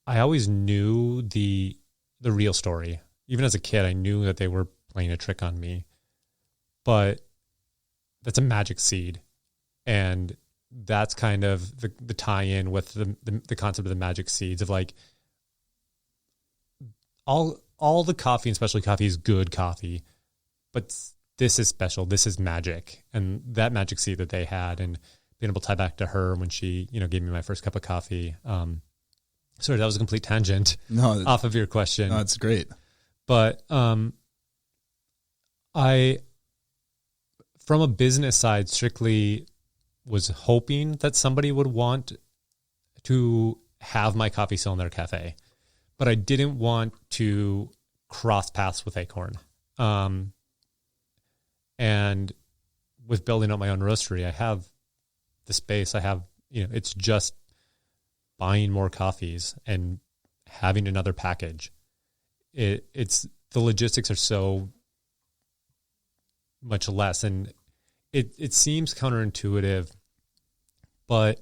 I always knew the real story. Even as a kid, I knew that they were playing a trick on me, but that's a magic seed. And that's kind of the tie-in with the concept of the magic seeds of like all the coffee, and especially coffee, is good coffee, but this is special. This is magic. And that magic seed that they had, and being able to tie back to her when she, gave me my first cup of coffee. Sorry, that was a complete tangent off of your question.
No, it's great.
But I, from a business side, strictly was hoping that somebody would want to have my coffee still in their cafe, but I didn't want to cross paths with Acorn. And with building up my own roastery, I have the space. I have, it's just buying more coffees and having another package. It's the logistics are so much less, and it seems counterintuitive, but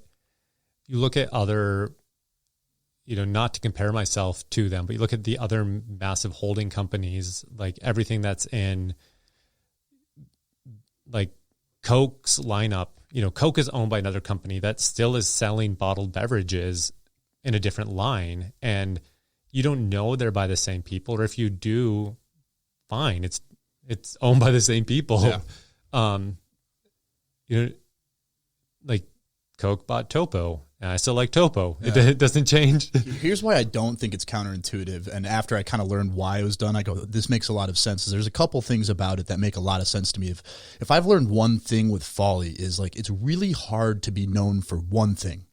you look at other, not to compare myself to them, but you look at the other massive holding companies, like everything that's in like Coke's lineup. Coke is owned by another company that still is selling bottled beverages in a different line, and you don't know they're by the same people, or if you do, fine, it's owned by the same people. Yeah. Like Coke bought Topo, and I still like Topo. Yeah. It doesn't change.
Here's why I don't think it's counterintuitive. And after I kind of learned why it was done, I go, this makes a lot of sense. There's a couple things about it that make a lot of sense to me. If I've learned one thing with Folly is like, it's really hard to be known for one thing.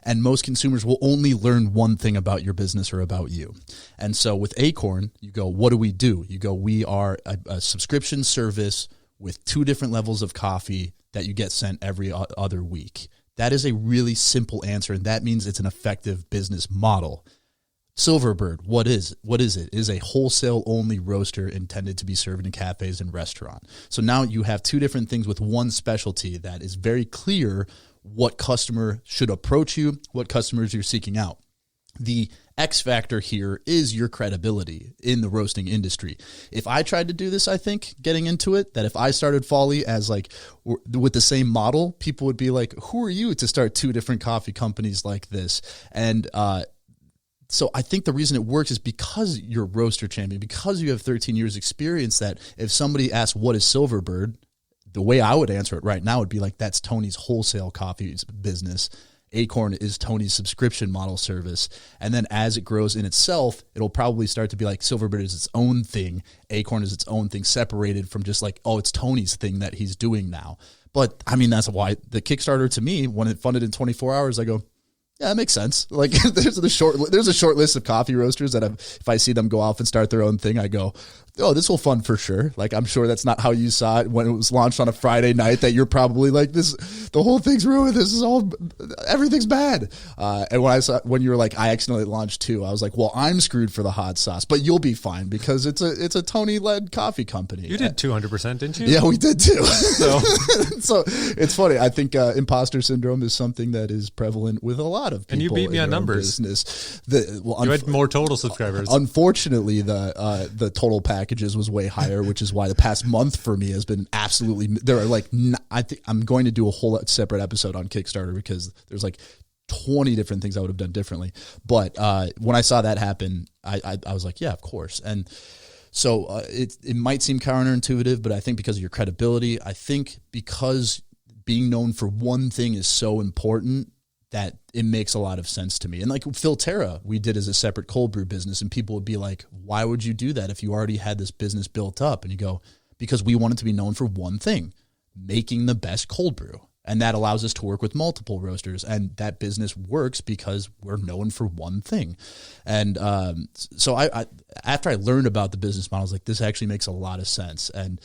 And most consumers will only learn one thing about your business or about you. And so with Acorn, you go, what do? You go, we are a subscription service with 2 different levels of coffee that you get sent every other week. That is a really simple answer, and that means it's an effective business model. Silverbird, what is it? It is a wholesale-only roaster intended to be served in cafes and restaurants. So now you have two different things with one specialty that is very clear what customer should approach you, what customers you're seeking out. The X factor here is your credibility in the roasting industry. If I tried to do this, I think, getting into it, that if I started Folly as like with the same model, people would be like, who are you to start two different coffee companies like this? And so I think the reason it works is because you're a roaster champion, because you have 13 years experience, that if somebody asks, what is Silverbird? The way I would answer it right now would be like, that's Tony's wholesale coffee business. Acorn is Tony's subscription model service. And then as it grows in itself, it'll probably start to be like Silverbird is its own thing. Acorn is its own thing, separated from just like, oh, it's Tony's thing that he's doing now. But I mean, that's why the Kickstarter, to me, when it funded in 24 hours, I go, yeah, that makes sense. Like there's a short list of coffee roasters that if I see them go off and start their own thing, I go, oh, this will fund for sure. Like, I'm sure that's not how you saw it when it was launched on a Friday night, that you're probably like, the whole thing's ruined. Everything's bad. And when you were like, I accidentally launched two, I was like, well, I'm screwed for the hot sauce, but you'll be fine because it's a Tony led coffee company.
You did 200%, didn't you?
Yeah, we did too. So it's funny. I think imposter syndrome is something that is prevalent with a lot of people.
And you beat me on numbers.
You
had more total subscribers.
Unfortunately, the total packages was way higher, which is why the past month for me has been absolutely. There are like, I think I'm going to do a whole separate episode on Kickstarter because there's like 20 different things I would have done differently. But when I saw that happen, I was like, yeah, of course. And so it might seem counterintuitive, but I think because of your credibility, I think because being known for one thing is so important, that it makes a lot of sense to me. And like Philterra, we did as a separate cold brew business, and people would be like, why would you do that if you already had this business built up? And you go, because we wanted to be known for one thing, making the best cold brew. And that allows us to work with multiple roasters. And that business works because we're known for one thing. And so I after I learned about the business model, I was like, this actually makes a lot of sense. And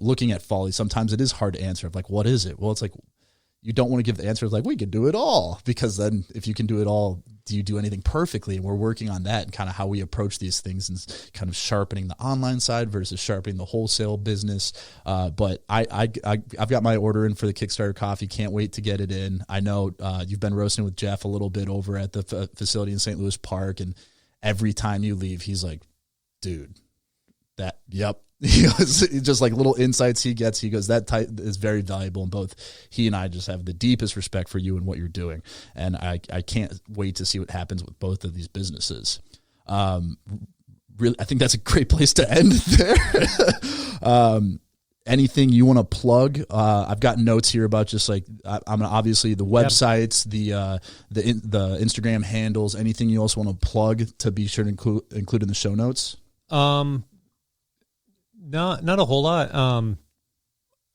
looking at Folly, sometimes it is hard to answer. Like, what is it? Well, it's like, you don't want to give the answer like, we can do it all, because then if you can do it all, do you do anything perfectly? And we're working on that and kind of how we approach these things and kind of sharpening the online side versus sharpening the wholesale business. But I've got my order in for the Kickstarter coffee. Can't wait to get it in. I know you've been roasting with Jeff a little bit over at the facility in St. Louis Park. And every time you leave, he's like, dude, yep. He goes, just like little insights he gets. He goes, that type is very valuable. And both he and I just have the deepest respect for you and what you're doing. And I can't wait to see what happens with both of these businesses. Really, I think that's a great place to end there. Anything you want to plug? I've got notes here about just like, I'm obviously the websites, the Instagram handles, anything you also want to plug to be sure to include in the show notes.
Not a whole lot.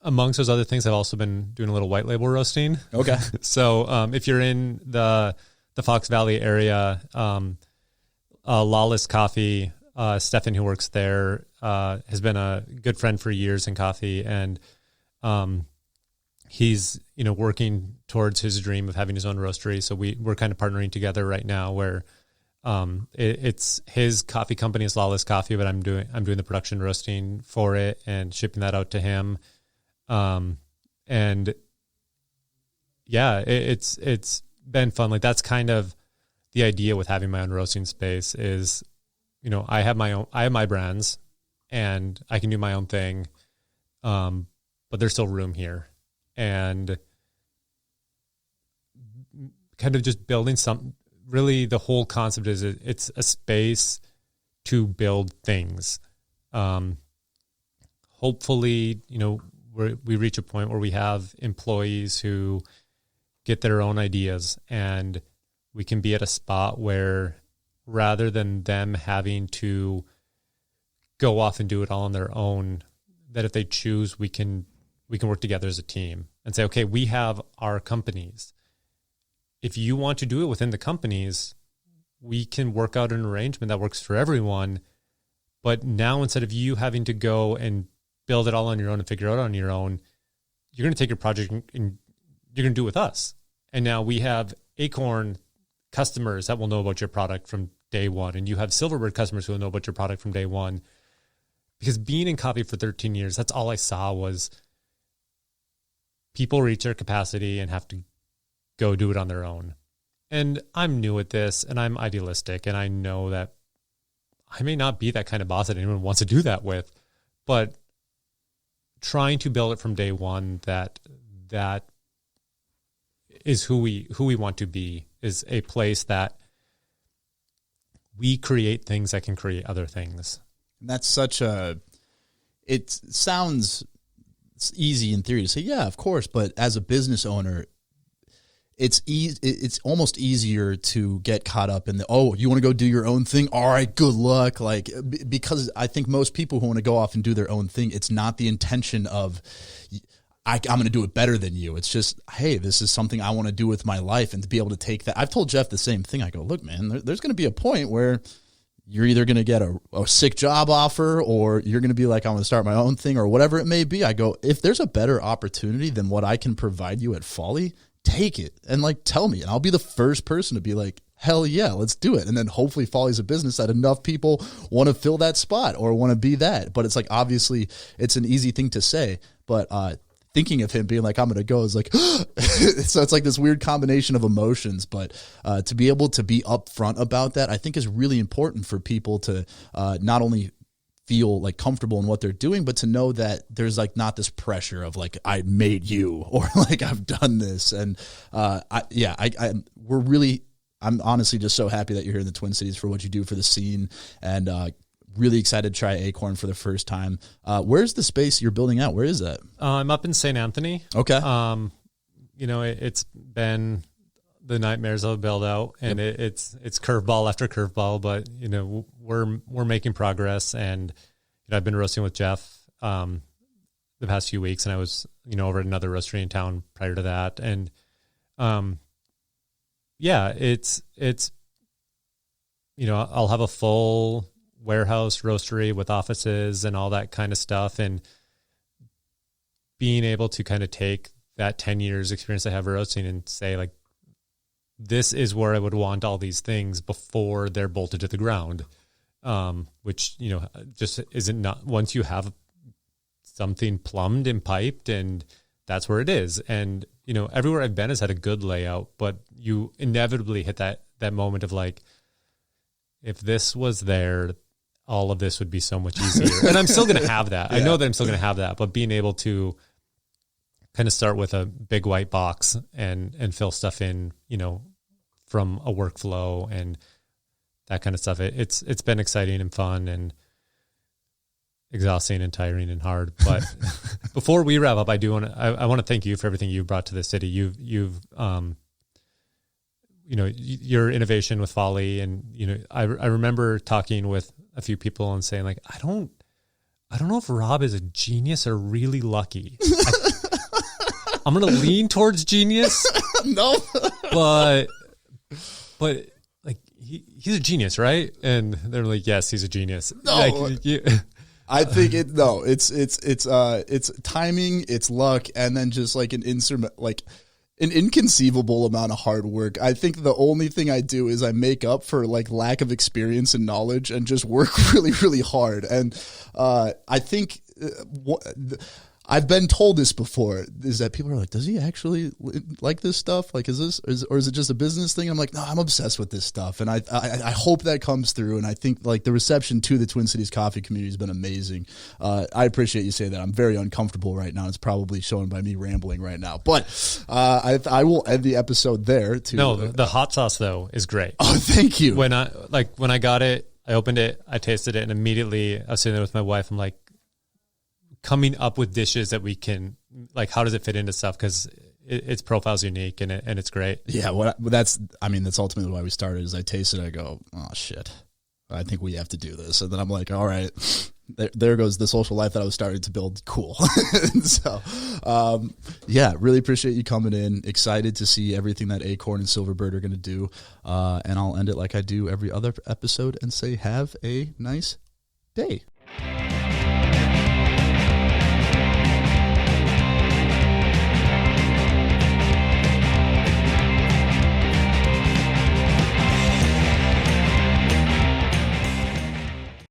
Amongst those other things, I've also been doing a little white label roasting.
Okay.
So if you're in the Fox Valley area, Lawless Coffee, Stefan, who works there, has been a good friend for years in coffee, and he's working towards his dream of having his own roastery. So we're kind of partnering together right now, where it's his coffee company is Lawless Coffee, but I'm doing the production roasting for it and shipping that out to him. And yeah, it's been fun. Like, that's kind of the idea with having my own roasting space is, I have my brands and I can do my own thing. But there's still room here, and kind of just building some. Really, the whole concept is it's a space to build things. Hopefully, we reach a point where we have employees who get their own ideas, and we can be at a spot where, rather than them having to go off and do it all on their own, that if they choose, we can work together as a team and say, okay, we have our companies. If you want to do it within the companies, we can work out an arrangement that works for everyone. But now, instead of you having to go and build it all on your own and figure it out on your own, you're going to take your project and you're going to do it with us. And now we have Acorn customers that will know about your product from day one, and you have Silverbird customers who will know about your product from day one. Because being in coffee for 13 years, that's all I saw was people reach their capacity and have to go do it on their own. And I'm new at this, and I'm idealistic, and I know that I may not be that kind of boss that anyone wants to do that with, but trying to build it from day one, that is who we want to be, is a place that we create things that can create other things.
And that's such it sounds easy in theory to say, yeah, of course, but as a business owner, it's almost easier to get caught up in you want to go do your own thing? All right, good luck. Like, because I think most people who want to go off and do their own thing, it's not the intention of, I'm going to do it better than you. It's just, hey, this is something I want to do with my life, and to be able to take that. I've told Jeff the same thing. I go, look, man, there's going to be a point where you're either going to get a sick job offer, or you're going to be like, I'm going to start my own thing, or whatever it may be. I go, if there's a better opportunity than what I can provide you at Folly, take it and like tell me, and I'll be the first person to be like, hell yeah, let's do it. And then hopefully Folly's a business that enough people want to fill that spot or want to be that. But it's like, obviously it's an easy thing to say, but thinking of him being like, I'm going to go is like, so it's like this weird combination of emotions. But to be able to be upfront about that, I think is really important for people to not only feel like comfortable in what they're doing, but to know that there's like not this pressure of like, I made you, or like I've done this. And I'm honestly just so happy that you're here in the Twin Cities for what you do for the scene, and really excited to try Acorn for the first time. Where's the space you're building out? Where is that? I'm
up in St. Anthony.
Okay.
It's been the nightmares of a build out, and it's curveball after curveball, but we're making progress. And I've been roasting with Jeff the past few weeks, and I was over at another roastery in town prior to that. And it's I'll have a full warehouse roastery with offices and all that kind of stuff, and being able to kind of take that 10 years experience I have roasting and say, like, this is where I would want all these things before they're bolted to the ground. Which, just isn't, not once you have something plumbed and piped, and that's where it is. And, everywhere I've been has had a good layout, but you inevitably hit that moment of like, if this was there, all of this would be so much easier. And I'm still going to have that. Yeah. I know that I'm still going to have that, but being able to kind of start with a big white box and fill stuff in, from a workflow and that kind of stuff. It's been exciting and fun and exhausting and tiring and hard. But before we wrap up, I want to thank you for everything you've brought to the city. You've your innovation with Folly, and I remember talking with a few people and saying, like, I don't know if Rob is a genius or really lucky. I'm going to lean towards genius.
No.
but like he's a genius, right? And they're like, yes, he's a genius.
No.
Like,
I think it's timing, it's luck, and then just like an inconceivable amount of hard work. I think the only thing I do is I make up for like lack of experience and knowledge and just work really, really hard. And I think I've been told this before, is that people are like, does he actually like this stuff? Like, is it just a business thing? I'm like, no, I'm obsessed with this stuff. And I hope that comes through. And I think like the reception to the Twin Cities coffee community has been amazing. I appreciate you saying that. I'm very uncomfortable right now. It's probably shown by me rambling right now, but I will end the episode there too.
No, the hot sauce though is great.
Oh, thank you.
When I got it, I opened it, I tasted it, and immediately I was sitting there with my wife. I'm like, coming up with dishes that we can, like, how does it fit into stuff? Because its profile is unique and it's great.
Yeah, that's ultimately why we started. Is I taste it, I go, oh shit, I think we have to do this, and then I'm like, all right, there goes the social life that I was starting to build. Cool. And so, really appreciate you coming in. Excited to see everything that Acorn and Silverbird are going to do, and I'll end it like I do every other episode and say, have a nice day.